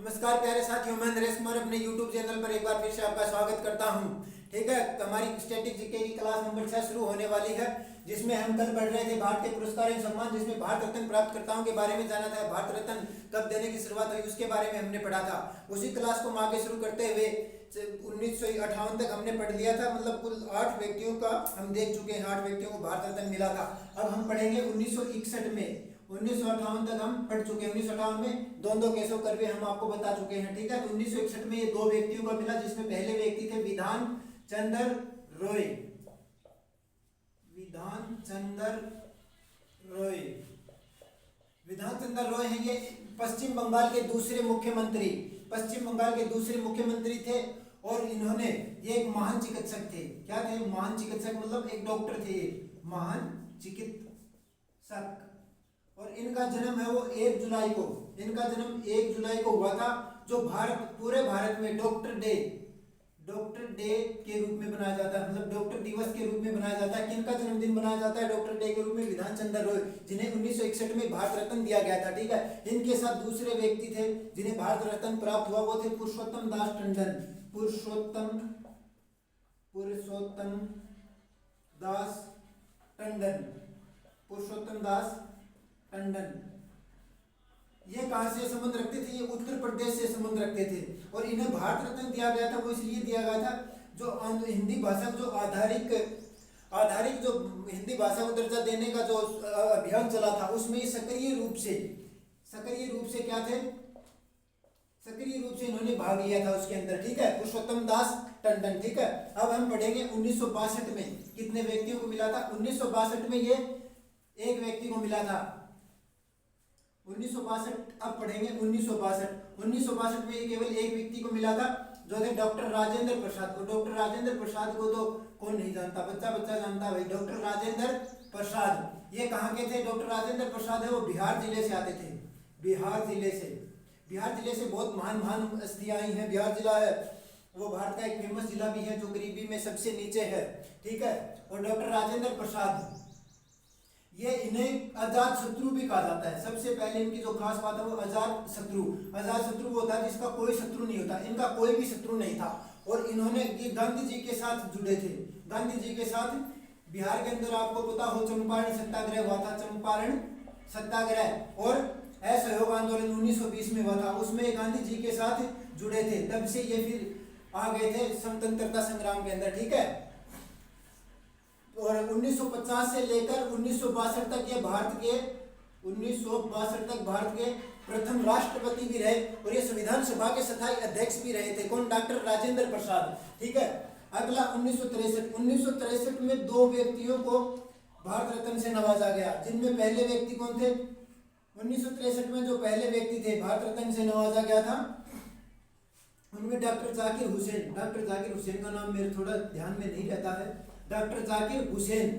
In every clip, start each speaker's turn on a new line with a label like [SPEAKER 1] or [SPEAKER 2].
[SPEAKER 1] नमस्कार प्यारे साथियों, मैं नरेश कुमार अपने YouTube चैनल पर एक बार फिर से आपका स्वागत करता हूं। ठीक है, हमारी स्टैटिक जीके की क्लास नंबर 6 शुरू होने वाली है, जिसमें हम कल पढ़ रहे थे भारतीय पुरस्कार एवं सम्मान, जिसमें भारत रत्न प्राप्तकर्ताओं के बारे में जाना था। भारत रत्न कब देने की शुरुआत हुई उसके बारे में हमने पढ़ा था। उसी क्लास को हम आगे शुरू करते हुए 1958 तक हमने पढ़ लिया था। मतलब कुल 8 व्यक्तियों का हम देख चुके हैं, 8 व्यक्तियों को भारत रत्न मिला था। अब हम पढ़ेंगे 1961 में। 1958 तक हम पढ़ चुके हैं। 1958 में दो केशव कर्वे हम आपको बता चुके हैं। ठीक है, तो 1961 में ये 2 व्यक्तियों को मिला, जिसमें पहले व्यक्ति थे विधान चंद्र रॉय। विधान चंद्र रॉय, विधान चंद्र रॉय है ये पश्चिम बंगाल के दूसरे मुख्यमंत्री, पश्चिम बंगाल के दूसरे मुख्यमंत्री थे। और इन्होंने ये एक महान चिकित्सक थे। क्या थे? महान चिकित्सक, मतलब एक डॉक्टर थे, महान चिकित्सक। और इनका जन्म है वो 1 जुलाई को, इनका जन्म 1 जुलाई को हुआ था, जो पूरे भारत में डॉक्टर डे के रूप में बनाया जाता है। मतलब डॉक्टर दिवस के रूप में बनाया जाता है। किनका जन्मदिन मनाया जाता है डॉक्टर डे के रूप में? विधान चंद्र रॉय, जिन्हें 1961 में भारत रत्न दिया गया था। ठीक है, इनके साथ दूसरे व्यक्ति थे जिन्हें भारत रत्न प्राप्त हुआ, वो थे पुरुषोत्तम दास टंडन। पुरुषोत्तम दास टंडन, पुरुषोत्तम दास टंडन। ये कहां से संबंध रखते थे? ये उत्तर प्रदेश से संबंध रखते थे। और इन्हें भारत रत्न दिया गया था, वो इसलिए दिया गया था जो हिंदी भाषा को जो आधारिक जो हिंदी भाषा को दर्जा देने का जो अभियान चला था, उसमें सक्रिय रूप से क्या थे? सक्रिय रूप से इन्होंने भाग लिया था उसके अंदर। ठीक है, पुरुषोत्तम दास टंडन। ठीक है, अब हम पढ़ेंगे 1962 में कितने व्यक्तियों को मिला था। 1962 में ये एक व्यक्ति को मिला था। 1962, अब पढ़ेंगे 1962 में ये केवल एक व्यक्ति को मिला था, जो थे डॉक्टर राजेंद्र प्रसाद को। डॉक्टर राजेंद्र प्रसाद को तो कौन नहीं जानता, बच्चा जानता है भाई। डॉक्टर राजेंद्र प्रसाद ये कहाँ के थे? डॉक्टर राजेंद्र प्रसाद है वो बिहार जिले से आते थे। बिहार जिले से बहुत महान हस्तियां आई हैं। बिहार जिला है वो भारत का एक फेमस जिला भी है, जो गरीबी में सबसे नीचे है। ठीक है, और डॉक्टर राजेंद्र प्रसाद ये इन्हें अजात शत्रु भी कहा जाता है। सबसे पहले इनकी जो खास बात है वो अजात शत्रु वो था जिसका कोई शत्रु नहीं होता। इनका कोई भी शत्रु नहीं था। और इन्होंने ये गांधी जी के साथ जुड़े थे। गांधी जी के साथ बिहार के अंदर आपको पता हो चंपारण सत्याग्रह हुआ था, चंपारण सत्याग्रह। और असहयोग आंदोलन 1920 में हुआ था, उसमें गांधी जी के साथ जुड़े थे। तब से ये फिर आ गए थे स्वतंत्रता संग्राम के अंदर। ठीक है, और 1950 से लेकर 1962 तक ये भारत के प्रथम राष्ट्रपति भी रहे। और ये संविधान सभा के स्थायी अध्यक्ष भी रहे थे। कौन? डॉक्टर राजेंद्र प्रसाद। ठीक है, अगला 1963 में 2 व्यक्तियों को भारत रत्न से नवाजा गया, जिनमें पहले व्यक्ति कौन थे? 1963 में जो पहले व्यक्ति थे भारत रत्न से नवाजा गया था, उनमें डॉक्टर जाकिर हुसैन का नाम मेरे थोड़ा ध्यान में नहीं रहता है। डॉक्टर जाकिर हुसैन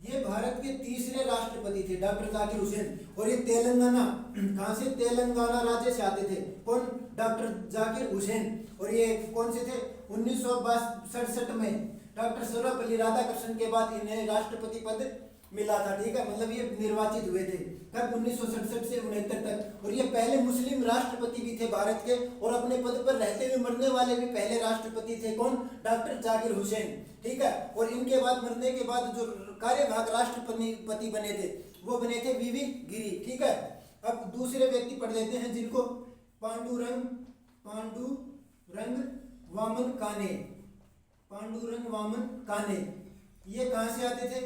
[SPEAKER 1] ये भारत के तीसरे राष्ट्रपति थे, डॉक्टर जाकिर हुसैन। और ये तेलंगाना, कहां से? तेलंगाना राज्य से आते थे। कौन? डॉक्टर जाकिर हुसैन। और ये कौन से थे? 1967 में डॉक्टर सर्वपल्ली राधाकृष्णन के बाद इन्हें राष्ट्रपति पद मिला था। ठीक है, मतलब ये निर्वाचित हुए थे कब? 1967 से 69 तक। और ये पहले मुस्लिम राष्ट्रपति भी थे भारत के, और अपने पद पर रहते हुए मरने वाले भी पहले राष्ट्रपति थे। कौन? डॉक्टर जाकिर हुसैन। ठीक है, और इनके बाद मरने के बाद जो कार्यवाहक राष्ट्रपति बने थे वो बने थे वीवी गिरी। ठीक है, अब दूसरे व्यक्ति पढ़ लेते हैं जिनको पांडुरंग वामन काने। ये कहां से आते थे?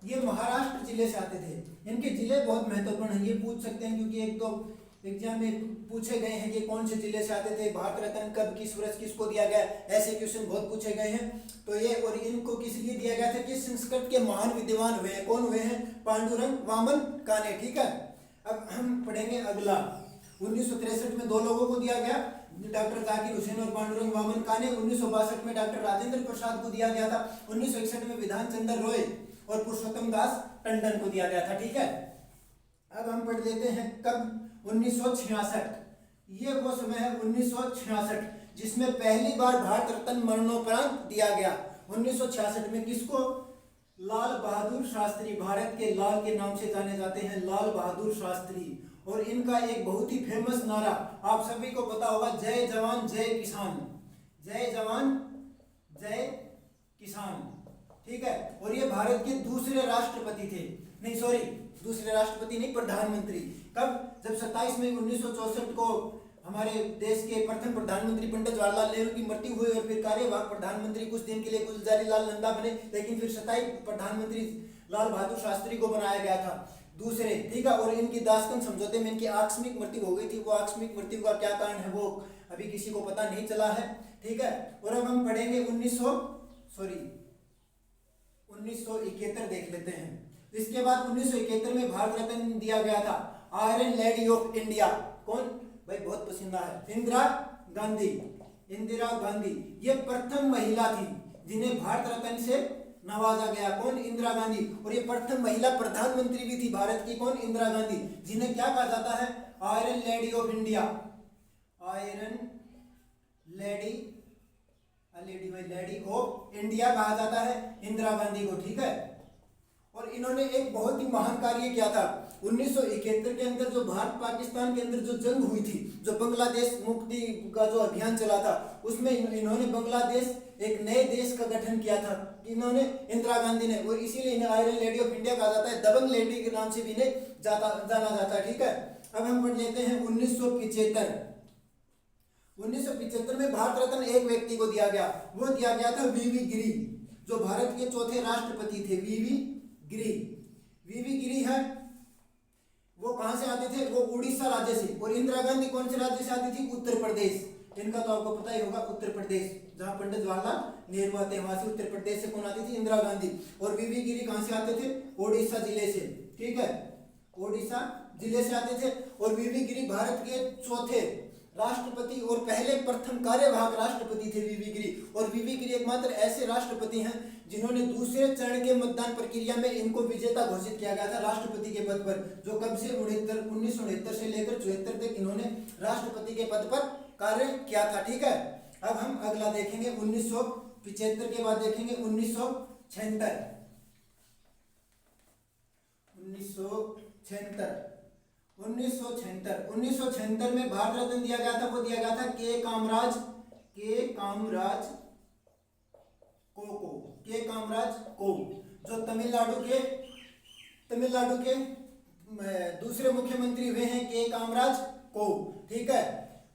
[SPEAKER 1] ये महाराष्ट्र जिले से आते थे। इनके जिले बहुत महत्वपूर्ण हैं, ये पूछ सकते हैं क्योंकि एक तो एग्जाम में पूछे गए हैं ये कौन से जिले से आते थे, भारत रत्न कब, किस वर्ष किसको दिया गया, ऐसे क्वेश्चन बहुत पूछे गए हैं। तो ये, और इनको किस लिए दिया गया था? कि संस्कृत के महान विद्वान हुए हैं। कौन हुए हैं? पांडुरंग वामन काने। ठीक है, अब हम पढ़ेंगे अगला। 1963 में 2 लोगों को दिया गया, डॉक्टर जाकिर हुसैन और पांडुरंग वामन काने। 1962 में डॉक्टर राजेंद्र प्रसाद को दिया गया था। 1961 में विधान चंद्र रॉय और पुरुषोत्तम दास टंडन को दिया गया था। ठीक है, अब हम पढ़ लेते हैं कब? 1966। ये वो समय है 1966 जिसमें पहली बार भारत रत्न मरणोपरांत दिया गया। 1966 में किसको? लाल बहादुर शास्त्री, भारत के लाल के नाम से जाने जाते हैं, लाल बहादुर शास्त्री। और इनका एक बहुत ही फेमस नारा आप सभी को पता होगा, जय जवान जय किसान, जय जवान जय किसान, ठीक है। और ये भारत के दूसरे राष्ट्रपति थे, नहीं सॉरी दूसरे राष्ट्रपति नहीं, प्रधानमंत्री। कब? जब 27 मई 1964 को हमारे देश के प्रथम प्रधानमंत्री पंडित जवाहरलाल नेहरू की मृत्यु हुई और फिर कार्यवाहक प्रधानमंत्री कुछ दिन के लिए गुलजारी लाल नंदा बने, लेकिन फिर 27 प्रधानमंत्री लाल बहादुर शास्त्री को बनाया गया था दूसरे, ठीक है। और इनकी दास्तान समझौते में इनकी आकस्मिक मृत्यु हो गई थी। वो आकस्मिक मृत्यु का क्या कारण है वो अभी किसी को पता नहीं चला है, ठीक है। और अब हम पढ़ेंगे 1971 देख लेते हैं। इसके बाद 1971 में भारत रत्न दिया गया था आयरन लेडी ऑफ इंडिया। कौन भाई? बहुत पसंद है, इंदिरा गांधी। इंदिरा गांधी ये प्रथम महिला थी जिन्हें भारत रत्न से नवाजा गया। कौन? इंदिरा गांधी। और ये प्रथम महिला प्रधानमंत्री भी थी भारत की। कौन? इंदिरा गांधी, जिन्हें क्या कहा जाता है? Iron lady of India. Iron lady of India कहा जाता है इंदिरा गांधी को, ठीक है। और इन्होंने एक बहुत ही महान कार्य किया था 1971 के अंदर, जो भारत पाकिस्तान के अंदर जो जंग हुई थी, जो बांग्लादेश मुक्ति का जो अभियान चला था, उसमें इन्होंने बांग्लादेश एक नए देश का गठन किया था इन्होंने, इंदिरा गांधी ने। और इसीलिए इन्हें आयरन लेडी ऑफ इंडिया कहा जाता है, दबंग लेडी के नाम से भी इन्हें जाना जाता है, ठीक है। अब हम पढ़ लेते हैं 1975 में भारत रत्न एक व्यक्ति को दिया गया, वो दिया गया था वीवी गिरी, जो भारत के चौथे राष्ट्रपति थे। वीवी गिरी है, वो कहां से आते थे? वो उड़ीसा राज्य से। और इंदिरा गांधी कौन से राज्य से आती थी? उत्तर प्रदेश। इनका तो आपको पता ही होगा, उत्तर प्रदेश, जहां पंडित जवाहरलाल नेहरू आते हैं, वहां से उत्तर प्रदेश से कौन आती थी? इंदिरा गांधी। और वीवी गिरी कहां से आते थे? ओडिशा जिले से, ठीक है, ओडिशा जिले से आते थे। और वीवी गिरी भारत के चौथे राष्ट्रपति और पहले प्रथम कार्यवाहक राष्ट्रपति थे वीवी गिरी। और वीवी गिरी एकमात्र ऐसे राष्ट्रपति हैं जिन्होंने दूसरे चरण के मतदान प्रक्रिया में इनको विजेता घोषित किया गया था राष्ट्रपति के पद पर, जो कब से 1969 से लेकर 74 तक इन्होंने राष्ट्रपति के पद पर कार्य किया था, ठीक है। अब हम अगला देखेंगे 1975 के बाद देखेंगे 1976 में भारत रत्न दिया गया था, वो दिया गया था के कामराज को, जो तमिलनाडु के दूसरे मुख्यमंत्री हुए हैं के कामराज को, ठीक है।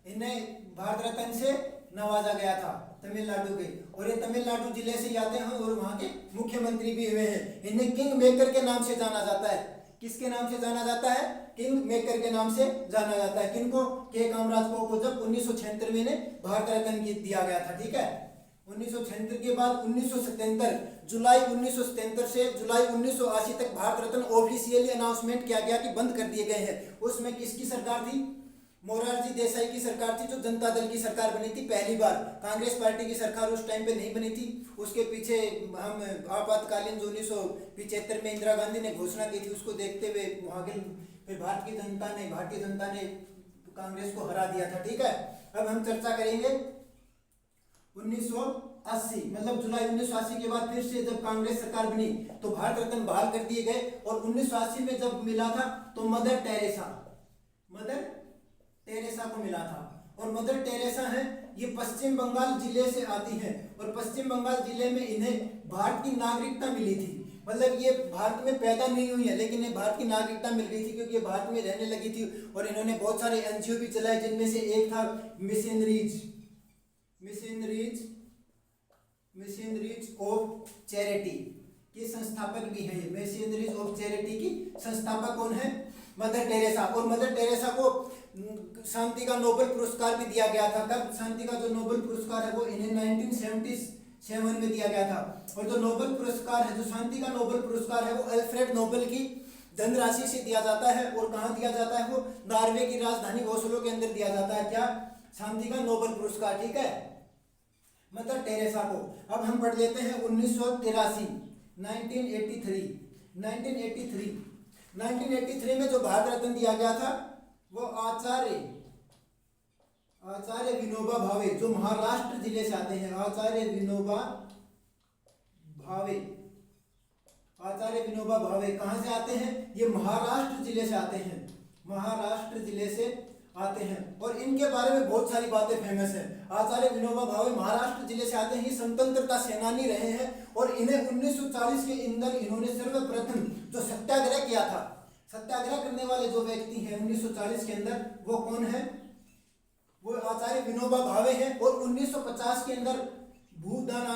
[SPEAKER 1] इन्हें भारत रत्न से नवाजा गया था तमिलनाडु के, और ये तमिलनाडु जिले से ही आते हैं और वहां के मुख्यमंत्री भी हुए हैं। इन्हें किंग मेकर के नाम से जाना जाता है। किसके नाम से जाना जाता है? किंग मेकर के नाम से जाना जाता है। किनको? के कामराज को जब 1976 में इन्हें भारत रत्न दिया गया था, ठीक है। 1976 के बाद 1977 जुलाई 1977 से जुलाई 1980 तक भारत रत्न ऑफिशियली अनाउंसमेंट किया गया कि बंद कर दिए गए हैं। उसमें किसकी सरकार थी? मोरारजी देसाई की सरकार थी, जो जनता दल की सरकार बनी थी पहली बार। कांग्रेस पार्टी की सरकार उस टाइम पे नहीं बनी थी। उसके पीछे हम आपातकालीन जो 1975 में इंदिरा गांधी ने घोषणा की थी, उसको देखते हुए वहां के फिर भारतीय जनता ने कांग्रेस को हरा दिया था, ठीक है। अब हम चर्चा करेंगे 1980, मतलब जुलाई 1980 के बाद फिर से जब कांग्रेस सरकार बनी तो भारत रत्न बहाल कर दिए गए। और 1980 में जब मिला था तो मदर टेरेसा को मिला था। और मदर टेरेसा है, ये पश्चिम बंगाल जिले से आती हैं, और पश्चिम बंगाल जिले में इन्हें भारत की नागरिकता मिली थी। मतलब ये भारत में पैदा नहीं हुई है, लेकिन ये भारत की नागरिकता मिल गई थी क्योंकि ये भारत में रहने लगी थी। और इन्होंने बहुत सारे एनजीओ भी चलाए, जिनमें से एक था मिशनरीज ऑफ चैरिटी की संस्थापक भी है। ये मिशनरीज ऑफ चैरिटी की संस्थापक कौन है? Mother Teresa. और मदर टेरेसा को शांति का नोबेल पुरस्कार भी दिया गया था। कब? शांति का जो नोबेल पुरस्कार है वो इन्हें 1977 में दिया गया था। और जो नोबेल पुरस्कार है, जो शांति का नोबेल पुरस्कार है, वो अल्फ्रेड नोबेल की धनराशि से दिया जाता है। और कहाँ दिया जाता है? वो नॉर्वे की राजधानी ओस्लो के अंदर दिया जाता है। क्या? शांति का नोबेल पुरस्कार, ठीक है, मदर टेरेसा को। अब हम पढ़ लेते हैं 1983 में जो भारत रत्न दिया गया था वो आचार्य विनोबा भावे, जो महाराष्ट्र जिले से आते हैं। आचार्य विनोबा भावे कहां से आते हैं? ये महाराष्ट्र जिले से आते हैं। महाराष्ट्र जिले से आते हैं। और इनके बारे में बहुत सारी बातें फेमस है। आचार्य विनोबा भावे महाराष्ट्र जिले से आते हैं, ये स्वतंत्रता सेनानी रहे हैं और इन्हें 1940 के अंदर इन्होंने सर्वप्रथम जो सत्याग्रह किया था, सत्याग्रह करने वाले जो व्यक्ति हैं 1940 के अंदर, वो कौन है? वो आचार्य विनोबा भावे हैं। और 1950 के अंदर भूदान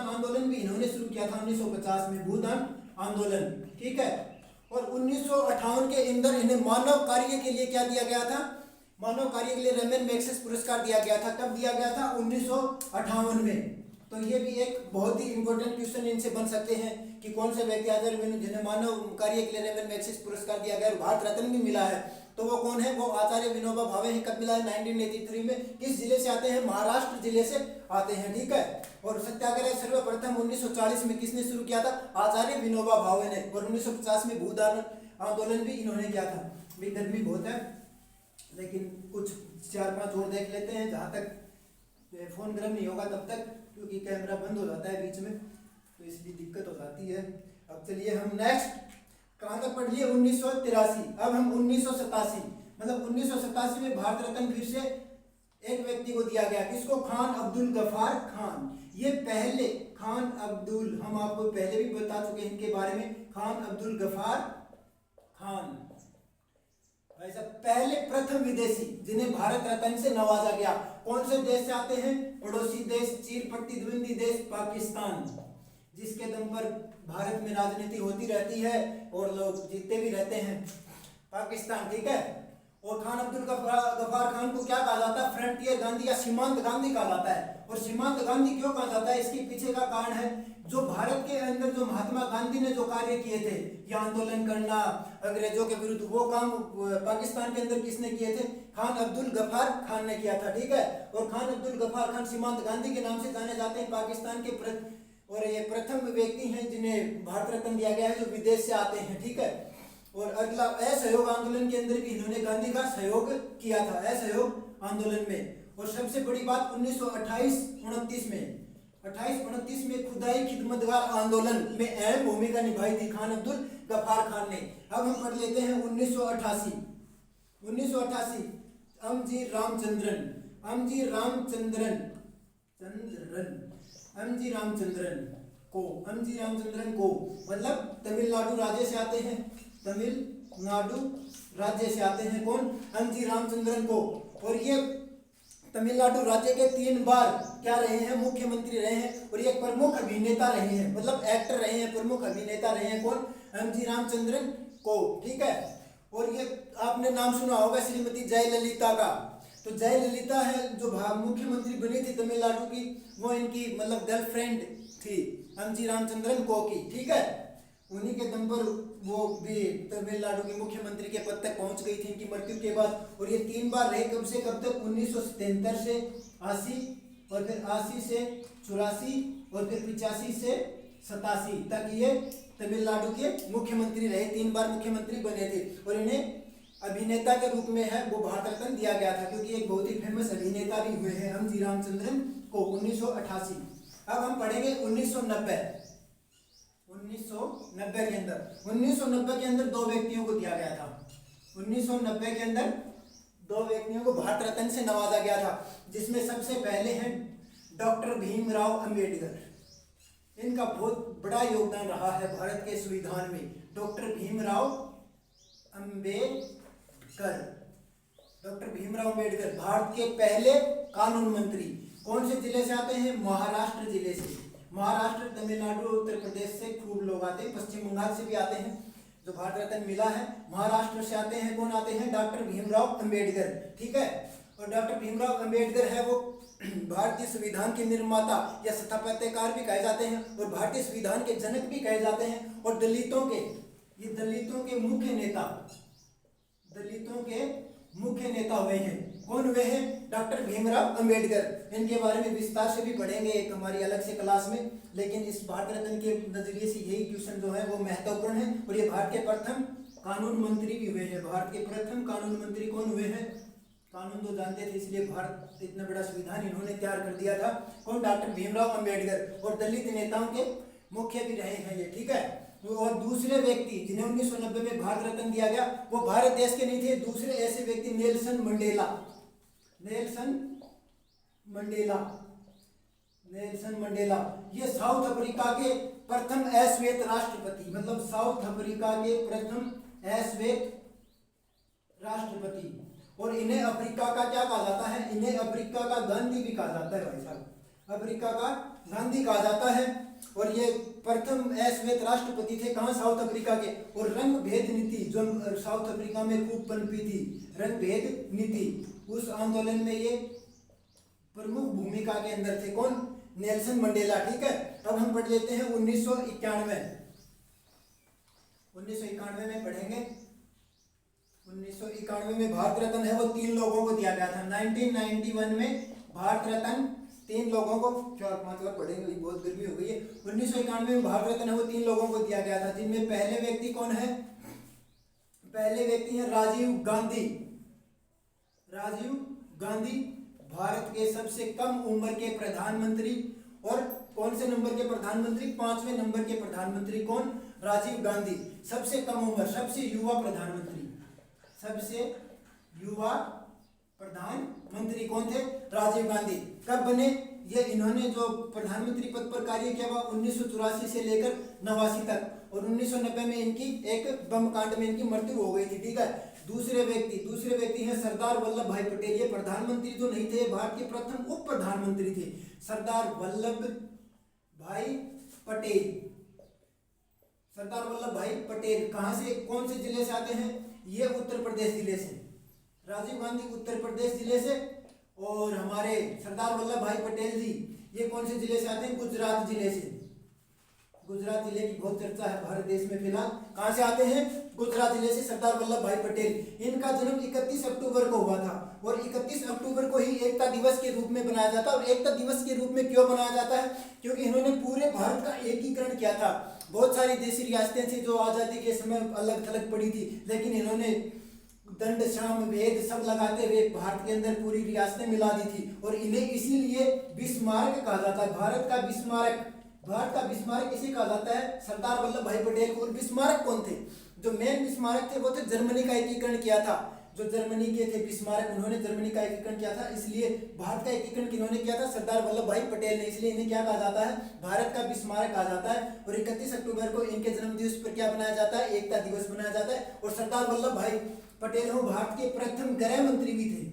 [SPEAKER 1] आंदोलन भी इन्होंने शुरू किया था 1950 में, भूदान आंदोलन, ठीक है। और 1958 के अंदर इन्हें मानव कार्य के लिए क्या दिया गया था? मानव कार्य के लिए रमन मैग्सेसे पुरस्कार दिया गया था। कब दिया गया था? 1958 में। तो ये भी एक बहुत ही इंपॉर्टेंट क्वेश्चन इनसे बन सकते हैं कि कौन से व्यक्ति आचार्य विनोबा जिन्हें मानव कार्य के लिए रमन मैग्सेसे पुरस्कार दिया गया और भारत रत्न भी मिला है, तो वो कौन है? वो आचार्य विनोबा भावे हैं। कब मिला है? 1983 में। किस जिले से आते हैं? महाराष्ट्र जिले से आते हैं, ठीक है। और सत्याग्रह सर्वप्रथम 1940 में किसने शुरू किया था? आचार्य विनोबा भावे ने। और 1950 में भूदान आंदोलन भी इन्होंने किया था। भी गर्मी बहुत है, लेकिन कुछ 4-5 और देख लेते हैं जहाँ तक फोन गर्म नहीं होगा तब तक, क्योंकि कैमरा बंद हो जाता है बीच में, तो इसलिए दिक्कत हो जाती है। अब चलिए हम नेक्स्ट कहाँ तक पढ़ लिए? 1983। अब हम 1987, मतलब 1987 में भारत रत्न फिर से एक व्यक्ति को दिया गया। किसको? खान अब्दुल गफ्फार खान। ये पहले खान अब्दुल, हम आपको पहले भी बता चुके हैं इनके बारे में, खान अब्दुल गफ्फार खान ऐसा पहले प्रथम विदेशी जिन्हें भारत रत्न से नवाजा गया। कौन से देश से आते हैं? पड़ोसी देश, चिर प्रतिद्वंदी देश पाकिस्तान, जिसके दम पर भारत में राजनीति होती रहती है और लोग जीतते भी रहते हैं, पाकिस्तान, ठीक है। और खान अब्दुल गफ्फार खान को क्या कहा जाता है? फ्रंटियर गांधी या सीमांत गांधी कहा जाता है। और सीमांत गांधी क्यों कहा जाता है? इसके पीछे का कारण है जो भारत के अंदर जो महात्मा गांधी ने जो कार्य किए थे, ये आंदोलन करना अंग्रेजों के विरुद्ध, वो काम पाकिस्तान के अंदर किसने किए थे? खान अब्दुल गफ्फार खान ने किया था, ठीक है। और खान अब्दुल गफ्फार खान सीमांत गांधी के नाम से जाने जाते हैं पाकिस्तान के और ये प्रथम व्यक्ति हैं जिन्हें भारत रत्न दिया गया है, जो विदेश से आते हैं, ठीक है। और अगला असहयोग आंदोलन के अंदर भी इन्होंने गांधी का सहयोग किया था, असहयोग आंदोलन में। और सबसे बड़ी बात 1928-29 में खुदाई खिदमतगार आंदोलन में अहम भूमिका निभाई थी खान अब्दुल गफ्फार खान ने। अब हम पढ़ लेते हैं 1988 अमजी रामचंद्रन को मतलब तमिलनाडु राज्य से आते हैं, तमिलनाडु राज्य से आते हैं। कौन? एमजी रामचंद्रन को। और ये तमिलनाडु राज्य के 3 बार क्या रहे हैं? मुख्यमंत्री रहे हैं। और ये प्रमुख अभिनेता रहे हैं, मतलब एक्टर रहे हैं, प्रमुख अभिनेता रहे हैं। कौन? एमजी रामचंद्रन को, ठीक है। और ये आपने नाम सुना होगा श्रीमती जयललिता का। तो जयललिता है जो मुख्यमंत्री बनी थी तमिलनाडु की, वो इनकी मतलब गर्लफ्रेंड थी एमजी रामचंद्रन को की, ठीक है। उन्हीं के दम पर वो भी तमिलनाडु के मुख्यमंत्री के पद तक पहुंच गई थी इनकी मृत्यु के बाद। और ये 3 बार रहे, कब से कब तक? 1977 से 80, और फिर 80 से 84, और फिर 85 से 87 तक ये तमिलनाडु के मुख्यमंत्री रहे, 3 बार मुख्यमंत्री बने थे। और इन्हें अभिनेता के रूप में है वो भारत रत्न दिया गया था, क्योंकि एक बहुत ही फेमस अभिनेता भी हुए हैं एमजी रामचंद्रन को 1988। अब हम पढ़ेंगे 1990 के अंदर। 1990 के अंदर 2 व्यक्तियों को दिया गया था। 1990 के अंदर 2 व्यक्तियों को भारत रत्न से नवाजा गया था, जिसमें सबसे पहले हैं डॉक्टर भीमराव अंबेडकर। इनका बहुत बड़ा योगदान रहा है भारत के संविधान में। डॉक्टर भीमराव अंबेडकर भारत के पहले कानून मंत्री। कौन से जिले से आते हैं? महाराष्ट्र जिले से। महाराष्ट्र, तमिलनाडु, उत्तर प्रदेश से खूब लोग आते हैं, पश्चिम बंगाल से भी आते हैं जो भारत रत्न मिला है। महाराष्ट्र से आते हैं। कौन आते हैं? डॉक्टर भीमराव अंबेडकर, ठीक है। और डॉक्टर भीमराव अंबेडकर है वो भारतीय संविधान के निर्माता या स्थापत्यकार भी कहे जाते हैं, और भारतीय संविधान के जनक भी कहे जाते हैं। और दलितों के मुख्य नेता हुए हैं। कौन हुए हैं? डॉक्टर भीमराव अंबेडकर। इनके बारे में विस्तार से भी पढ़ेंगे एक हमारी अलग से क्लास में, लेकिन इस भारत रत्न के नजरिए से यही क्वेश्चन जो है वो महत्वपूर्ण है। और ये भारत के प्रथम कानून मंत्री भी हुए हैं। भारत के प्रथम कानून मंत्री कौन हुए हैं? कानून तो जानते थे, इसलिए भारत इतना बड़ा संविधान इन्होंने तैयार कर दिया था। कौन? डॉक्टर भीमराव अंबेडकर। और दलित नेताओं के मुख्य भी रहे हैं ये, ठीक है। और दूसरे व्यक्ति जिन्हें 1990 में भारत रत्न दिया गया वो भारत देश के नहीं थे, दूसरे ऐसे व्यक्ति नेल्सन मंडेला। नेल्सन मंडेला ये साउथ अफ्रीका के प्रथम अश्वेत राष्ट्रपति, मतलब साउथ अफ्रीका के प्रथम अश्वेत राष्ट्रपति। और इन्हें अफ्रीका का क्या कहा जाता है, इन्हें अफ्रीका का गांधी भी कहा जाता है भाई साहब, अफ्रीका का गांधी कहा जाता है। और ये प्रथम अश्वेत राष्ट्रपति थे, कहाँ, साउथ अफ्रीका के। और रंग भेद नीति जो साउथ अफ्रीका में खूब पनपी थी, रंग भेद नीति, उस आंदोलन में ये प्रमुख भूमिका के अंदर थे। कौन, नेल्सन मंडेला। ठीक है, अब हम पढ़ लेते हैं 1991 में पढ़ेंगे। 1991 में भारत रत्न है वो 3 लोगों को दिया गया था। 1991 में भारत रत्न 3 लोगों को, 4-5 बार पढ़ेंगे, बहुत गर्मी हो गई है। 1991 में भारत रत्न है वो 3 लोगों को दिया गया था, जिनमें पहले व्यक्ति कौन है, पहले व्यक्ति है राजीव गांधी, भारत के सबसे कम उम्र के प्रधानमंत्री। और कौन से नंबर के प्रधानमंत्री, 5वें नंबर के प्रधानमंत्री। कौन, राजीव गांधी। सबसे कम उम्र, सबसे युवा प्रधानमंत्री, सबसे युवा प्रधानमंत्री कौन थे, राजीव गांधी। कब बने ये, इन्होंने जो प्रधानमंत्री पद पर कार्य किया हुआ 1984 से लेकर 89 तक। और 1990 में इनकी एक बम कांड में इनकी मृत्यु हो गई थी। ठीक है, दूसरे व्यक्ति हैं सरदार वल्लभ भाई पटेल। ये प्रधानमंत्री तो नहीं थे, भारत के प्रथम उप प्रधानमंत्री थे, सरदार वल्लभ भाई पटेल। कहां से, कौन से जिले से आते हैं, ये उत्तर प्रदेश जिले से, राजीव गांधी उत्तर प्रदेश जिले से। और हमारे सरदार वल्लभ भाई पटेल जी ये कौन से जिले से आते हैं, गुजरात जिले से। गुजरात जिले की बहुत चर्चा है भारत देश में फिलहाल। कहां से आते हैं, गुजरात जिले से सरदार वल्लभ भाई पटेल। इनका जन्म 31 अक्टूबर को हुआ था। और 31 अक्टूबर को ही एकता दिवस के रूप में बनाया जाता है। और एकता दिवस के रूप में क्यों बनाया जाता है, क्योंकि इन्होंने पूरे भारत का एकीकरण किया था। बहुत सारी देशी रियासतें थी जो आज़ादी के समय अलग थलग पड़ी थी, लेकिन इन्होंने दंड साम वेद सब लगाते हुए भारत के अंदर पूरी रियासतें मिला दी थी। और इन्हें इसीलिए बिस्मार्क कहा जाता है, भारत का बिस्मार्क इसे कहा जाता है, सरदार वल्लभ भाई पटेल को। और बिस्मार्क कौन थे, जो मेन बिस्मार्क थे वो थे जर्मनी का एकीकरण किया था, जो जर्मनी के थे बिस्मार्क, उन्होंने जर्मनी का एकीकरण किया था। इसलिए भारत का एकीकरण किन्होंने किया था, सरदार वल्लभ भाई पटेल ने। इसलिए इन्हें क्या कहा जाता है, भारत का बिस्मार्क कहा जाता है। और 31 अक्टूबर को इनके जन्म दिवस पर क्या बनाया जाता है, एकता दिवस बनाया जाता है। और सरदार वल्लभ भाई पटेल हो भारत के प्रथम गृह मंत्री भी थे,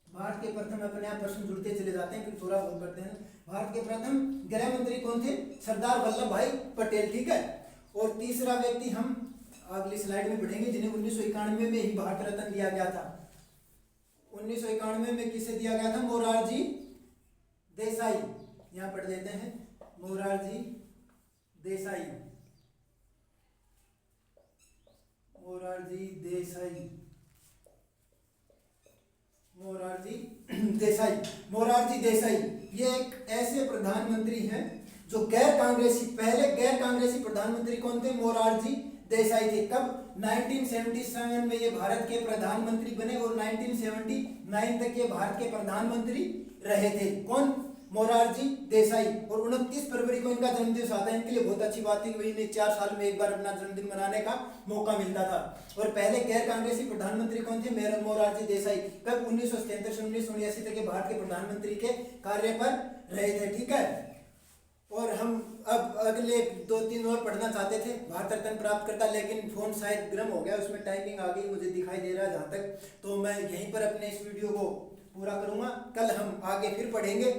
[SPEAKER 1] भारत के प्रथम, अपने आप प्रश्न जुड़ते चले जाते हैं फिर थोड़ा बहुत करते हैं। भारत के प्रथम गृह मंत्री कौन थे, सरदार वल्लभ भाई पटेल। ठीक है, और तीसरा व्यक्ति हम अगली स्लाइड में पढ़ेंगे, जिन्हें 1991 में ही भारत रत्न दिया गया था। 1991 में किसे दिया गया था, मोरारजी देसाई। यहां पढ़ लेते हैं, मोरारजी देसाई। मोरारजी देसाई ये एक ऐसे प्रधानमंत्री हैं जो पहले गैर कांग्रेसी प्रधानमंत्री कौन थे, मोरारजी देसाई थे। कब, 1977 में ये भारत के प्रधानमंत्री बने और 1979 तक ये भारत के प्रधानमंत्री रहे थे। कौन, मोरारजी देसाई। और 29 फरवरी को इनका जन्मदिवस आता है। इनके लिए बहुत अच्छी बात है कि इन्हें 4 साल में एक बार अपना जन्मदिन मनाने का मौका मिलता था। और पहले गैर कांग्रेसी प्रधानमंत्री कौन थे, मोरारजी देसाई। कब, 1977 से 1979 तक ये भारत के प्रधानमंत्री के कार्य पर रहे थे। ठीक है, और हम अब अगले 2-3 और पढ़ना चाहते थे, भारत रत्न प्राप्त करता, लेकिन फोन शायद गर्म हो गया, उसमें टाइमिंग आ गई, मुझे दिखाई दे रहा है जहाँ तक। तो मैं यहीं पर अपने इस वीडियो को पूरा करूँगा, कल हम आगे फिर पढ़ेंगे।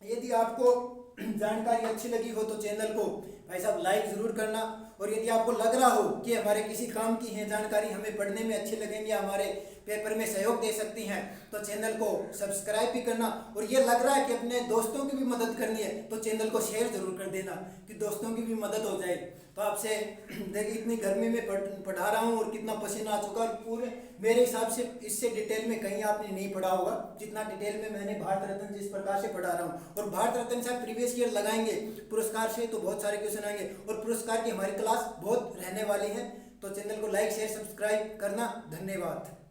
[SPEAKER 1] यदि आपको जानकारी अच्छी लगी हो तो चैनल को भाई साहब लाइक ज़रूर करना। और यदि आपको लग रहा हो कि हमारे किसी काम की है जानकारी, हमें पढ़ने में अच्छी लगेंगी या हमारे पेपर में सहयोग दे सकती हैं, तो चैनल को सब्सक्राइब भी करना। और ये लग रहा है कि अपने दोस्तों की भी मदद करनी है तो चैनल को शेयर ज़रूर कर देना कि दोस्तों की भी मदद हो जाए। तो आपसे देखिए, इतनी गर्मी में पढ़ा रहा हूँ और कितना पसीना आ चुका है। पूरे मेरे हिसाब से इससे डिटेल में कहीं आपने नहीं पढ़ा होगा जितना डिटेल में मैंने भारत रत्न जिस प्रकार से पढ़ा रहा हूँ। और भारत रत्न से आप प्रीवियस ईयर लगाएंगे पुरस्कार से तो बहुत सारे क्वेश्चन आएंगे। और पुरस्कार की हमारी क्लास बहुत रहने वाली है। तो चैनल को लाइक शेयर सब्सक्राइब करना। धन्यवाद।